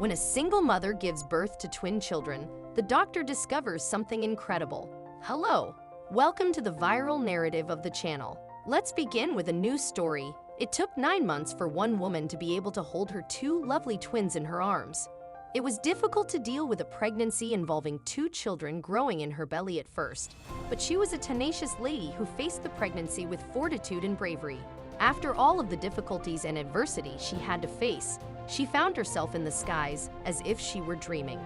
When a single mother gives birth to twin children, the doctor discovers something incredible. Hello, welcome to the viral narrative of the channel. Let's begin with a new story. It took 9 months for one woman to be able to hold her two lovely twins in her arms. It was difficult to deal with a pregnancy involving 2 children growing in her belly at first, but she was a tenacious lady who faced the pregnancy with fortitude and bravery. After all of the difficulties and adversity she had to face, she found herself in the skies as if she were dreaming.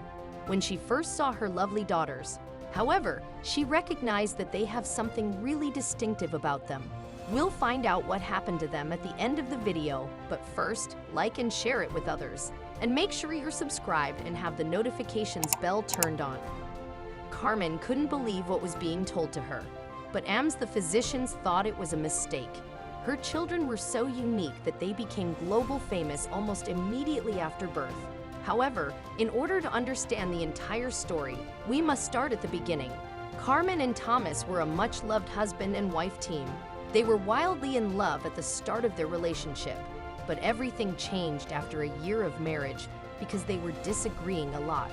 When she first saw her lovely daughters, however, she recognized that they have something really distinctive about them. We'll find out what happened to them at the end of the video, but first, like and share it with others. And make sure you're subscribed and have the notifications bell turned on. Carmen couldn't believe what was being told to her, but the physicians thought it was a mistake. Her children were so unique that they became global famous almost immediately after birth. However, in order to understand the entire story, we must start at the beginning. Carmen and Thomas were a much-loved husband and wife team. They were wildly in love at the start of their relationship. But everything changed after a year of marriage because they were disagreeing a lot.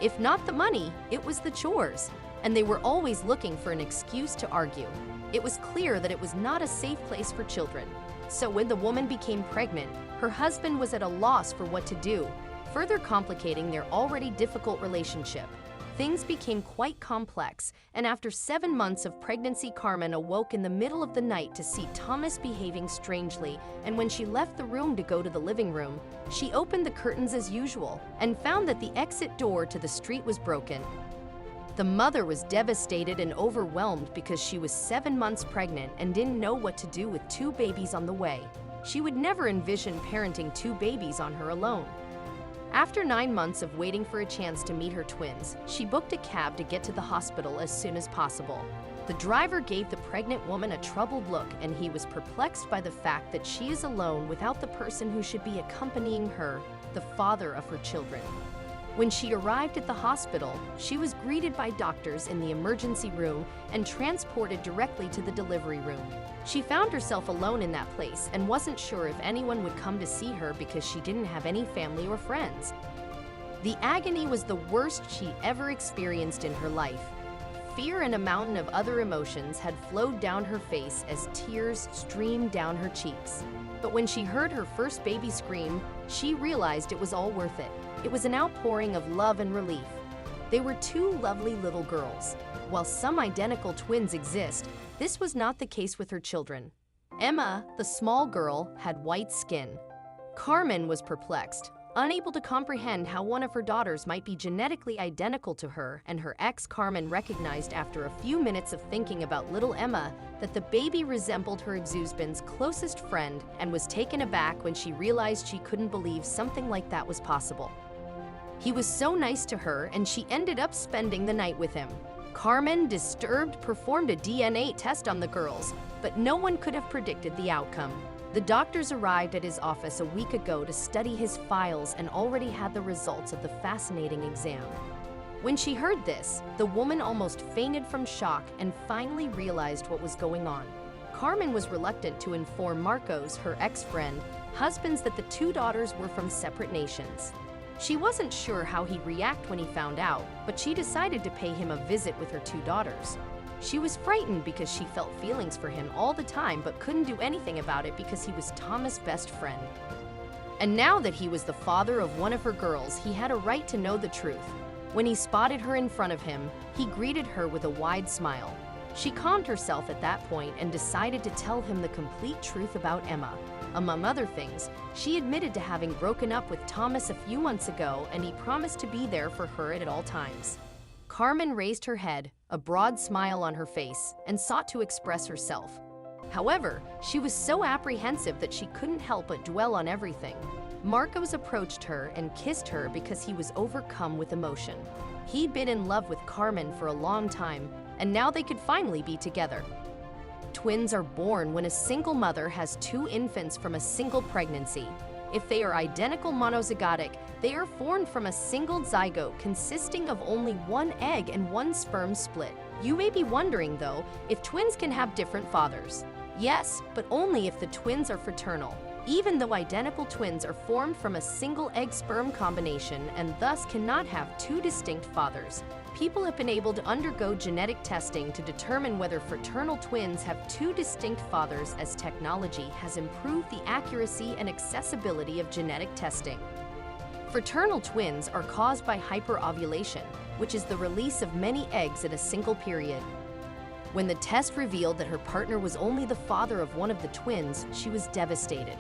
If not the money, it was the chores, and they were always looking for an excuse to argue. It was clear that it was not a safe place for children. So when the woman became pregnant, her husband was at a loss for what to do, further complicating their already difficult relationship. Things became quite complex, and after 7 months of pregnancy, Carmen awoke in the middle of the night to see Thomas behaving strangely, and when she left the room to go to the living room, she opened the curtains as usual and found that the exit door to the street was broken. The mother was devastated and overwhelmed because she was 7 months pregnant and didn't know what to do with 2 babies on the way. She would never envision parenting 2 babies on her alone. After 9 months of waiting for a chance to meet her twins, she booked a cab to get to the hospital as soon as possible. The driver gave the pregnant woman a troubled look, and he was perplexed by the fact that she is alone without the person who should be accompanying her, the father of her children. When she arrived at the hospital, she was greeted by doctors in the emergency room and transported directly to the delivery room. She found herself alone in that place and wasn't sure if anyone would come to see her because she didn't have any family or friends. The agony was the worst she ever experienced in her life. Fear and a mountain of other emotions had flowed down her face as tears streamed down her cheeks. But when she heard her first baby scream, she realized it was all worth it. It was an outpouring of love and relief. They were 2 lovely little girls. While some identical twins exist, this was not the case with her children. Emma, the small girl, had white skin. Carmen was perplexed, unable to comprehend how one of her daughters might be genetically identical to her, and her ex Carmen recognized after a few minutes of thinking about little Emma that the baby resembled her ex-husband's closest friend, and was taken aback when she realized she couldn't believe something like that was possible. He was so nice to her, and she ended up spending the night with him. Carmen, disturbed, performed a DNA test on the girls, but no one could have predicted the outcome. The doctors arrived at his office a week ago to study his files and already had the results of the fascinating exam. When she heard this, the woman almost fainted from shock and finally realized what was going on. Carmen was reluctant to inform Marcos, her ex-friend, husbands, that the 2 daughters were from separate nations. She wasn't sure how he'd react when he found out, but she decided to pay him a visit with her 2 daughters. She was frightened because she felt feelings for him all the time but couldn't do anything about it because he was Thomas' best friend. And now that he was the father of one of her girls, he had a right to know the truth. When he spotted her in front of him, he greeted her with a wide smile. She calmed herself at that point and decided to tell him the complete truth about Emma. Among other things, she admitted to having broken up with Thomas a few months ago, and he promised to be there for her at all times. Carmen raised her head, a broad smile on her face, and sought to express herself. However, she was so apprehensive that she couldn't help but dwell on everything. Marcos approached her and kissed her because he was overcome with emotion. He'd been in love with Carmen for a long time, and now they could finally be together. Twins are born when a single mother has 2 infants from a single pregnancy. If they are identical monozygotic, they are formed from a single zygote consisting of only 1 egg and 1 sperm split. You may be wondering, though, if twins can have different fathers. Yes, but only if the twins are fraternal. Even though identical twins are formed from a single egg-sperm combination and thus cannot have two distinct fathers, people have been able to undergo genetic testing to determine whether fraternal twins have two distinct fathers, as technology has improved the accuracy and accessibility of genetic testing. Fraternal twins are caused by hyperovulation, which is the release of many eggs at a single period. When the test revealed that her partner was only the father of one of the twins, she was devastated.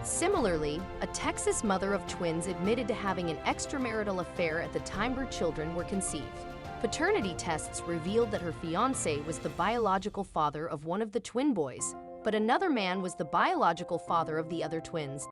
Similarly, a Texas mother of twins admitted to having an extramarital affair at the time her children were conceived. Paternity tests revealed that her fiancé was the biological father of one of the twin boys, but another man was the biological father of the other twins.